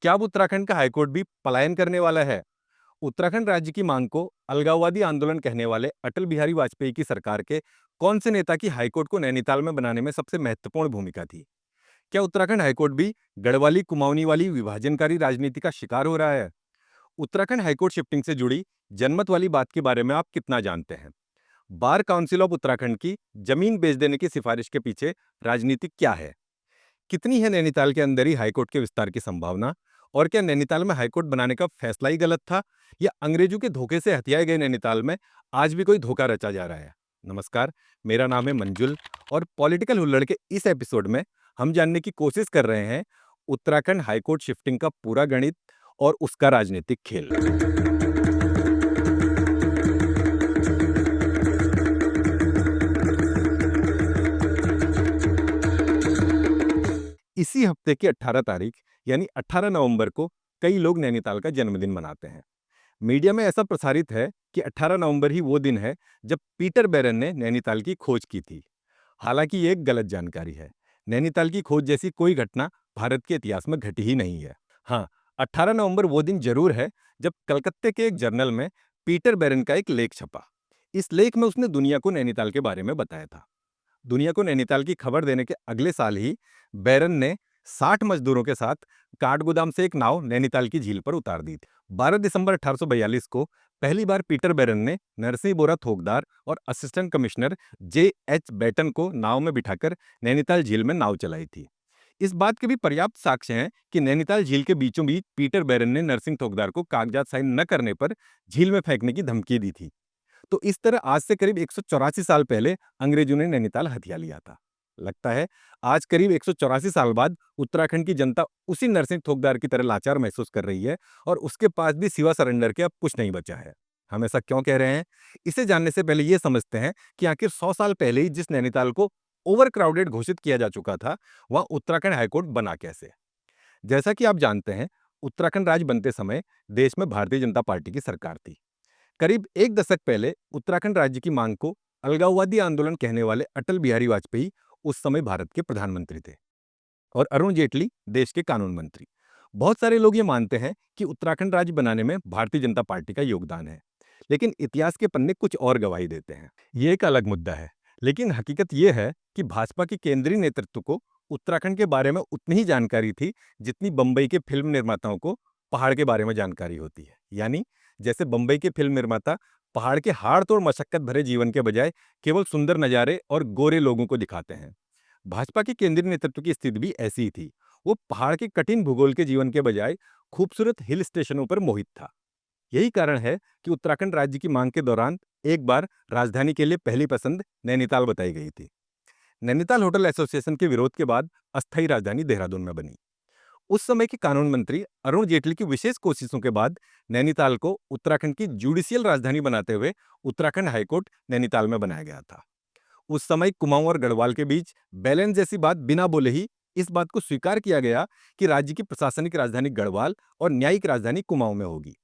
क्या अब उत्तराखंड का हाईकोर्ट भी पलायन करने वाला है? उत्तराखंड राज्य की मांग को अलगाववादी आंदोलन कहने वाले अटल बिहारी वाजपेयी की सरकार के कौन से नेता की हाईकोर्ट को नैनीताल में बनाने में सबसे महत्वपूर्ण भूमिका थी? क्या उत्तराखंड हाईकोर्ट भी गढ़वाली कुमाऊनी वाली विभाजनकारी राजनीति का शिकार हो रहा है? उत्तराखंड हाईकोर्ट शिफ्टिंग से जुड़ी जनमत वाली बात के बारे में आप कितना जानते हैं? बार काउंसिल ऑफ उत्तराखंड की जमीन बेच देने की सिफारिश के पीछे राजनीति क्या है? कितनी है नैनीताल के अंदर ही हाईकोर्ट के विस्तार की संभावना? और क्या नैनीताल में हाईकोर्ट बनाने का फैसला ही गलत था, या अंग्रेजों के धोखे से हथियाए गए नैनीताल में आज भी कोई धोखा रचा जा रहा है? नमस्कार, मेरा नाम है मंजुल और पॉलिटिकल हुल्लड़ के इस एपिसोड में हम जानने की कोशिश कर रहे हैं उत्तराखंड हाईकोर्ट शिफ्टिंग का पूरा गणित और उसका राजनीतिक खेल। इसी हफ्ते की 18 तारीख यानी 18 नवंबर को कई लोग नैनीताल का जन्मदिन मनाते हैं। मीडिया में ऐसा प्रसारित है कि 18 नवंबर ही वो दिन है जब पीटर बैरन ने नैनीताल की खोज की थी। हालांकि ये एक गलत जानकारी है। नैनीताल की खोज जैसी कोई घटना भारत के इतिहास में घटी ही नहीं है। हाँ, 18 नवंबर वो दिन जरूर है जब कलकत्ते के एक जर्नल में पीटर बैरन का एक लेख छपा। इस लेख में उसने दुनिया को नैनीताल के बारे में बताया था। दुनिया को नैनीताल की खबर देने के अगले साल ही बैरन ने 60 मजदूरों के साथ काठगोदाम से एक नाव नैनीताल की झील पर उतार दी थी। 12 दिसंबर 1842 को पहली बार पीटर बैरन ने नरसिंह बोरा थोकदार और assistant commissioner J H Batten को नाव में बिठाकर नैनीताल झील में नाव चलाई थी। इस बात के भी पर्याप्त साक्ष्य हैं कि नैनीताल झील के बीचों बीच पीटर बैरन ने नरसिंह थोकदार को कागजात साइन न करने पर झील में फेंकने की धमकी दी थी। तो इस तरह आज से करीब 184 साल पहले अंग्रेजों ने नैनीताल हथिया लिया था। लगता है आज करीब 184 साल बाद उत्तराखंड की जनता उसी नरसिंह थोकदार की तरह लाचार महसूस कर रही है और उसके पास भी सिवा सरेंडर के अब कुछ नहीं बचा है। हम ऐसा क्यों कह रहे हैं? इसे जानने से पहले ये समझते हैं कि आखिर 100 साल पहले ही जिस नैनीताल को ओवर क्राउडेड घोषित किया जा चुका था, वहां उत्तराखंड हाईकोर्ट बना कैसे। जैसा कि आप जानते हैं, उत्तराखंड राज्य बनते समय देश में भारतीय जनता पार्टी की सरकार थी। करीब एक दशक पहले उत्तराखंड राज्य की मांग को अलगाववादी आंदोलन कहने वाले अटल बिहारी वाजपेयी उस समय भारत के प्रधानमंत्री थे और अरुण जेटली देश के कानून मंत्री। बहुत सारे लोग ये मानते हैं कि उत्तराखंड राज्य बनाने में भारतीय जनता पार्टी का योगदान है, लेकिन इतिहास के पन्ने कुछ और गवाही देते हैं। ये एक अलग मुद्दा है, लेकिन हकीकत यह है कि भाजपा के केंद्रीय नेतृत्व को उत्तराखंड के बारे में उतनी ही जानकारी थी जितनी बंबई के फिल्म निर्माताओं को पहाड़ के बारे में जानकारी होती है। यानी जैसे बंबई के फिल्म निर्माता पहाड़ के हाड़ तोड़ मशक्कत भरे जीवन के बजाय केवल सुंदर नजारे और गोरे लोगों को दिखाते हैं। भाजपा के केंद्रीय नेतृत्व की स्थिति भी ऐसी ही थी। वो पहाड़ के कठिन भूगोल के जीवन के बजाय खूबसूरत हिल स्टेशनों पर मोहित था। यही कारण है कि उत्तराखंड राज्य की मांग के दौरान एक बार राजधानी के लिए पहली पसंद नैनीताल बताई गई थी। नैनीताल होटल एसोसिएशन के विरोध के बाद अस्थायी राजधानी देहरादून में बनी। उस समय के कानून मंत्री अरुण जेटली की विशेष कोशिशों के बाद नैनीताल को उत्तराखंड की जुडिशियल राजधानी बनाते हुए उत्तराखंड हाईकोर्ट नैनीताल में बनाया गया था। उस समय कुमाऊं और गढ़वाल के बीच बैलेंस जैसी बात बिना बोले ही इस बात को स्वीकार किया गया कि राज्य की प्रशासनिक राजधानी गढ़वाल और न्यायिक राजधानी कुमाऊं में होगी।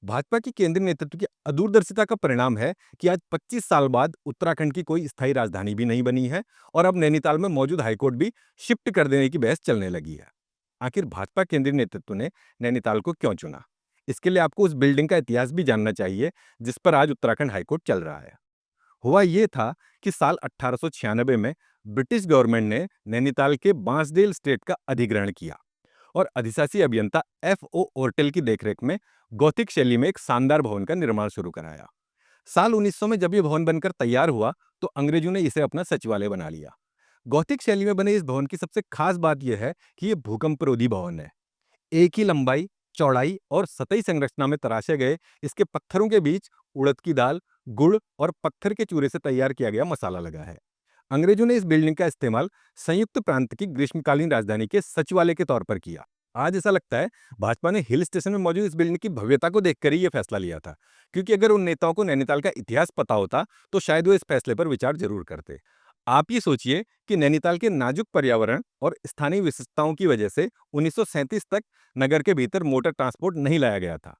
भाजपा की केंद्रीय नेतृत्व की अदूरदर्शिता का परिणाम है कि आज 25 साल बाद उत्तराखंड की कोई स्थायी राजधानी भी नहीं बनी है और अब नैनीताल में मौजूद हाईकोर्ट भी शिफ्ट कर देने की बहस चलने लगी है। आखिर भाजपा केंद्रीय नेतृत्व ने नैनीताल को क्यों चुना? इसके लिए आपको उस बिल्डिंग का इतिहास भी जानना चाहिए जिस पर आज उत्तराखंड हाईकोर्ट चल रहा है। हुआ ये था कि साल 1896 में ब्रिटिश गवर्नमेंट ने नैनीताल के बांसडेल स्टेट का अधिग्रहण किया और अधिशासी अभियंता एफ ओ ओर्टेल की देखरेख में गौथिक शैली में एक शानदार भवन का निर्माण शुरू कराया। साल 1900 में जब ये भवन बनकर तैयार हुआ तो अंग्रेजों ने इसे अपना सचिवालय बना लिया। गौथिक शैली में बने इस भवन की सबसे खास बात यह है कि यह भूकंपरोधी भवन है। एक ही लंबाई, चौड़ाई और सतही संरचना में तराशे गए इसके पत्थरों के बीच उड़द की दाल, गुड़ और पत्थर के चूरे से तैयार किया गया मसाला लगा है। अंग्रेजों ने इस बिल्डिंग का इस्तेमाल संयुक्त प्रांत की ग्रीष्मकालीन राजधानी के सचिवालय के तौर पर किया। आज ऐसा लगता है भाजपा ने हिल स्टेशन में मौजूद इस बिल्डिंग की भव्यता को देखकर ही यह फैसला लिया था, क्योंकि अगर उन नेताओं को नैनीताल का इतिहास पता होता तो शायद वो इस फैसले पर विचार जरूर करते। आप ये सोचिए कि नैनीताल के नाजुक पर्यावरण और स्थानीय विशेषताओं की वजह से 1937 तक नगर के भीतर मोटर ट्रांसपोर्ट नहीं लाया गया था।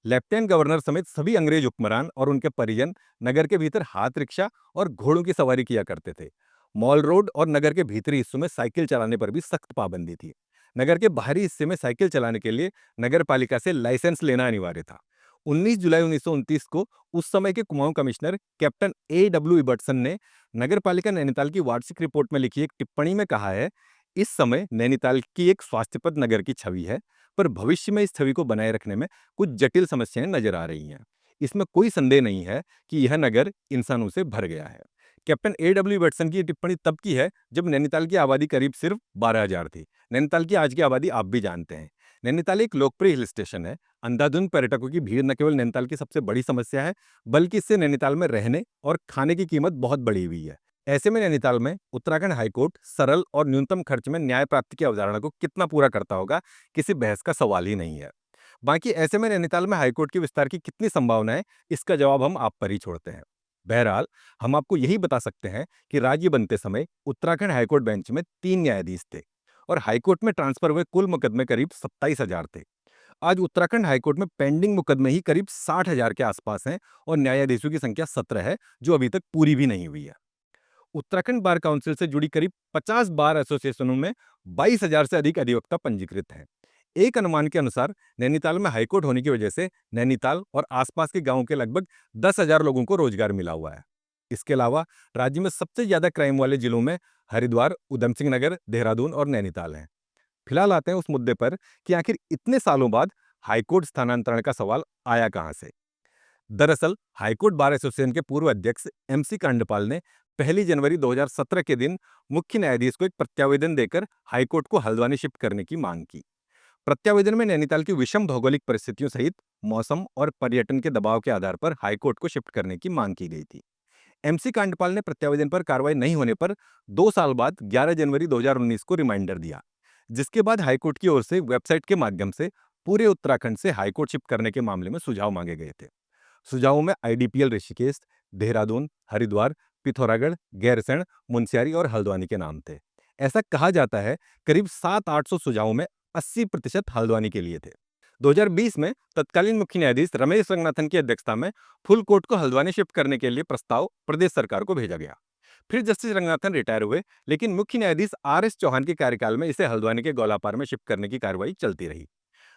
लेफ्टिनेंट गवर्नर समेत सभी अंग्रेज हुक्मरान और उनके परिजन नगर के भीतर हाथ रिक्शा और घोड़ों की सवारी किया करते थे। मॉल रोड और नगर के भीतरी हिस्सों में साइकिल चलाने पर भी सख्त पाबंदी थी। नगर के बाहरी हिस्से में साइकिल चलाने के लिए नगर पालिका से लाइसेंस लेना अनिवार्य था। 19 जुलाई 1929 को उस समय के Kumaon commissioner captain A. W. इबर्टसन ने नगर पालिका नैनीताल की वार्षिक रिपोर्ट में लिखी एक टिप्पणी में कहा है, इस समय नैनीताल की एक स्वास्थ्यप्रद नगर की छवि है, पर भविष्य में इस छवि को बनाए रखने में कुछ जटिल समस्याएं नजर आ रही हैं। इसमें कोई संदेह नहीं है कि यह नगर इंसानों से भर गया है। Captain A. W. इबर्टसन की ये टिप्पणी तब की है जब नैनीताल की आबादी करीब सिर्फ 12,000 थी। नैनीताल की आज की आबादी आप भी जानते हैं। नैनीताल एक लोकप्रिय हिल स्टेशन है। अंधाधुंध पर्यटकों की भीड़ न केवल नैनीताल की सबसे बड़ी समस्या है, बल्कि इससे नैनीताल में रहने और खाने की कीमत बहुत बढ़ी हुई है। ऐसे में नैनीताल में उत्तराखंड हाईकोर्ट सरल और न्यूनतम खर्च में न्याय प्राप्ति की अवधारणा को कितना पूरा करता होगा, किसी बहस का सवाल ही नहीं है। बाकी ऐसे में नैनीताल में हाईकोर्ट के विस्तार की कितनी संभावना है, इसका जवाब हम आप पर ही छोड़ते हैं। बहरहाल, हम आपको यही बता सकते हैं कि राज्य बनते समय उत्तराखंड हाईकोर्ट बेंच में 3 न्यायाधीश थे और हाईकोर्ट में ट्रांसफर हुए कुल मुकदमे करीब 27,000 थे। आज उत्तराखंड हाईकोर्ट में पेंडिंग मुकदमे ही करीब 60,000 के आसपास हैं और न्यायाधीशों की संख्या 17 है, जो अभी तक पूरी भी नहीं हुई है। उत्तराखंड बार काउंसिल से जुड़ी करीब 50 बार एसोसिएशनों में 22,000 से अधिक अधिवक्ता पंजीकृत हैं। एक अनुमान के अनुसार नैनीताल में हाईकोर्ट होने की वजह से नैनीताल और आसपास के गांवों के लगभग 10,000 लोगों को रोजगार मिला हुआ है। इसके अलावा राज्य में सबसे ज्यादा क्राइम वाले जिलों में हरिद्वार, उधम सिंह नगर, देहरादून और नैनीताल हैं। फिलहाल आते हैं उस मुद्दे पर कि आखिर इतने सालों बाद हाईकोर्ट स्थानांतरण का सवाल आया कहां से। दरअसल हाईकोर्ट बार एसोसिएशन के पूर्व अध्यक्ष MC कांडपाल ने 1 जनवरी 2017 के दिन मुख्य न्यायाधीश को एक प्रत्यावेदन देकर हाईकोर्ट को हल्द्वानी शिफ्ट करने की मांग की। प्रत्यावेदन में नैनीताल की विषम भौगोलिक परिस्थितियों सहित मौसम और पर्यटन के दबाव के आधार पर हाईकोर्ट को शिफ्ट करने की मांग की गई थी। MC कांडपाल ने प्रत्यावेदन पर कार्रवाई नहीं होने पर 2 साल बाद 11 जनवरी 2019 को रिमाइंडर दिया, जिसके बाद हाईकोर्ट की ओर से वेबसाइट के माध्यम से पूरे उत्तराखंड से हाईकोर्ट शिफ्ट करने के मामले में सुझाव मांगे गए थे। सुझावों में IDPL ऋषिकेश, देहरादून, हरिद्वार, पिथौरागढ़, गैरसैंण, मुनस्यारी और हल्द्वानी के नाम थे। ऐसा कहा जाता है करीब 700-800 सुझावों में 80% हल्द्वानी के लिए थे। 2020 में तत्कालीन मुख्य न्यायाधीश रमेश रंगनाथन की अध्यक्षता में फुल कोर्ट को हल्द्वानी शिफ्ट करने के लिए प्रस्ताव प्रदेश सरकार को भेजा गया। फिर जस्टिस रंगनाथन रिटायर हुए, लेकिन मुख्य न्यायाधीश RS चौहान के कार्यकाल में इसे हल्द्वानी के गौलापार में शिफ्ट करने की कार्रवाई चलती रही।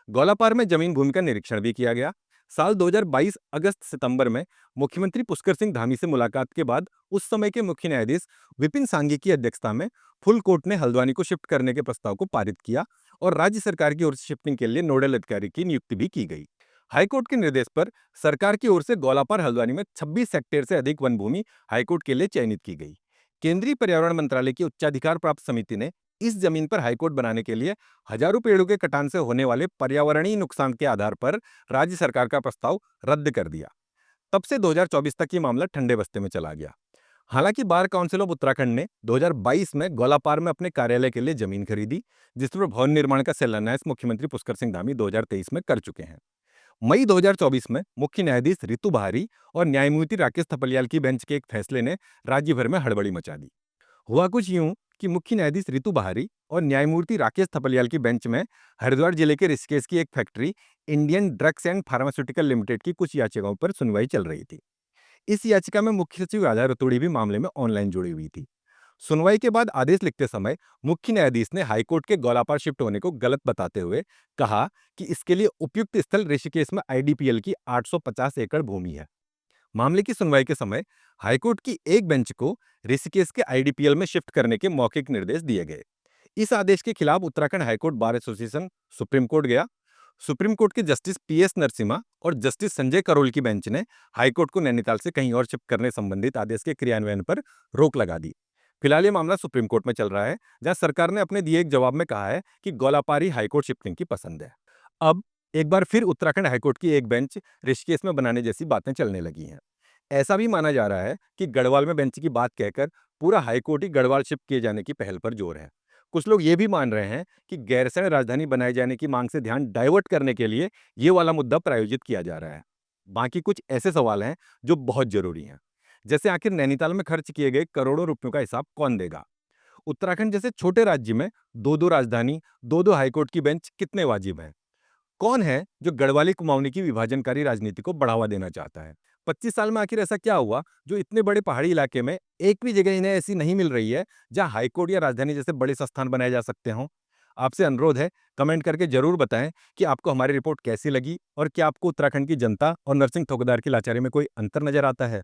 गौलापार में जमीन भूमि का निरीक्षण भी किया गया। साल 2022 अगस्त-सितंबर में मुख्यमंत्री पुष्कर सिंह धामी से मुलाकात के बाद उस समय के मुख्य न्यायाधीश विपिन सांघी की अध्यक्षता में फुल कोर्ट ने हल्द्वानी को शिफ्ट करने के प्रस्ताव को पारित किया और राज्य सरकार की ओर से शिफ्टिंग के लिए नोडल अधिकारी की नियुक्ति भी की गई। हाईकोर्ट के निर्देश पर सरकार की ओर से गौलापार हल्द्वानी में 26 हेक्टेयर से अधिक वन भूमि हाईकोर्ट के लिए चयनित की गई। केंद्रीय पर्यावरण मंत्रालय की उच्चाधिकार प्राप्त समिति ने इस जमीन पर हाईकोर्ट बनाने के लिए हजारों पेड़ों के कटान से होने वाले पर्यावरणीय नुकसान के आधार पर राज्य सरकार का प्रस्ताव रद्द कर दिया। तब से 2024 तक ये मामला ठंडे बस्ते में चला गया। हालांकि बार काउंसिल ऑफ उत्तराखंड ने 2022 में गौलापार में अपने कार्यालय के लिए जमीन खरीदी, जिस पर भवन निर्माण का शिलान्यास मुख्यमंत्री पुष्कर सिंह धामी 2023 में कर चुके हैं। मई 2024 में मुख्य न्यायाधीश रितु बहारी और न्यायमूर्ति राकेश थपलियाल की बेंच के एक फैसले ने राज्य भर में हड़बड़ी मचा दी। हुआ कुछ यूं कि मुख्य न्यायाधीश रितु बहारी और न्यायमूर्ति राकेश थपलियाल की बेंच में हरिद्वार जिले के ऋषिकेश की एक factory Indian drugs and pharmaceutical limited की कुछ याचिकाओं पर सुनवाई चल रही थी। इस याचिका में मुख्य सचिव राधा रतूड़ी भी मामले में ऑनलाइन जुड़ी हुई थी। सुनवाई के बाद आदेश लिखते समय मुख्य न्यायाधीश ने हाईकोर्ट के गौलापार शिफ्ट होने को गलत बताते हुए कहा कि इसके लिए उपयुक्त स्थल ऋषिकेश में IDPL की 850 एकड़ भूमि है। मामले की सुनवाई के समय हाईकोर्ट की एक बेंच को ऋषिकेश के IDPL में शिफ्ट करने के मौखिक निर्देश दिए गए। इस आदेश के खिलाफ Uttarakhand high court bar association supreme court गया। सुप्रीम कोर्ट के जस्टिस PS नरसिम्हा और जस्टिस संजय करोल की बेंच ने हाईकोर्ट को नैनीताल से कहीं और शिफ्ट करने संबंधित आदेश के क्रियान्वयन पर रोक लगा दी। फिलहाल ये मामला सुप्रीम कोर्ट में चल रहा है, जहां सरकार ने अपने दिए एक जवाब में कहा है कि गौलापार ही हाईकोर्ट शिफ्टिंग की पसंद है। अब एक बार फिर उत्तराखंड हाईकोर्ट की एक बेंच ऋषिकेश में बनाने जैसी बातें चलने लगी हैं। ऐसा भी माना जा रहा है कि गढ़वाल में बेंच की बात कहकर पूरा हाईकोर्ट ही गढ़वाल शिफ्ट किए जाने की पहल पर जोर है। कुछ लोग ये भी मान रहे हैं कि गैरसैंण राजधानी बनाए जाने की मांग से ध्यान डाइवर्ट करने के लिए ये वाला मुद्दा प्रायोजित किया जा रहा है। बाकी कुछ ऐसे सवाल हैं जो बहुत जरूरी हैं, जैसे आखिर नैनीताल में खर्च किए गए करोड़ों रुपयों का हिसाब कौन देगा। उत्तराखंड जैसे छोटे राज्य में दो दो राजधानी, दो दो हाईकोर्ट की बेंच कितने वाजिब हैं। कौन है जो गढ़वाली कुमाऊनी की विभाजनकारी राजनीति को बढ़ावा देना चाहता है। 25 साल में आखिर ऐसा क्या हुआ जो इतने बड़े पहाड़ी इलाके में एक भी जगह इन्हें ऐसी नहीं मिल रही है जहां हाईकोर्ट या राजधानी जैसे बड़े संस्थान बनाए जा सकते हों। आपसे अनुरोध है, कमेंट करके ज़रूर बताएं कि आपको हमारी रिपोर्ट कैसी लगी और क्या आपको उत्तराखंड की जनता और नरसिंह ठोकरदार की लाचारी में कोई अंतर नज़र आता है।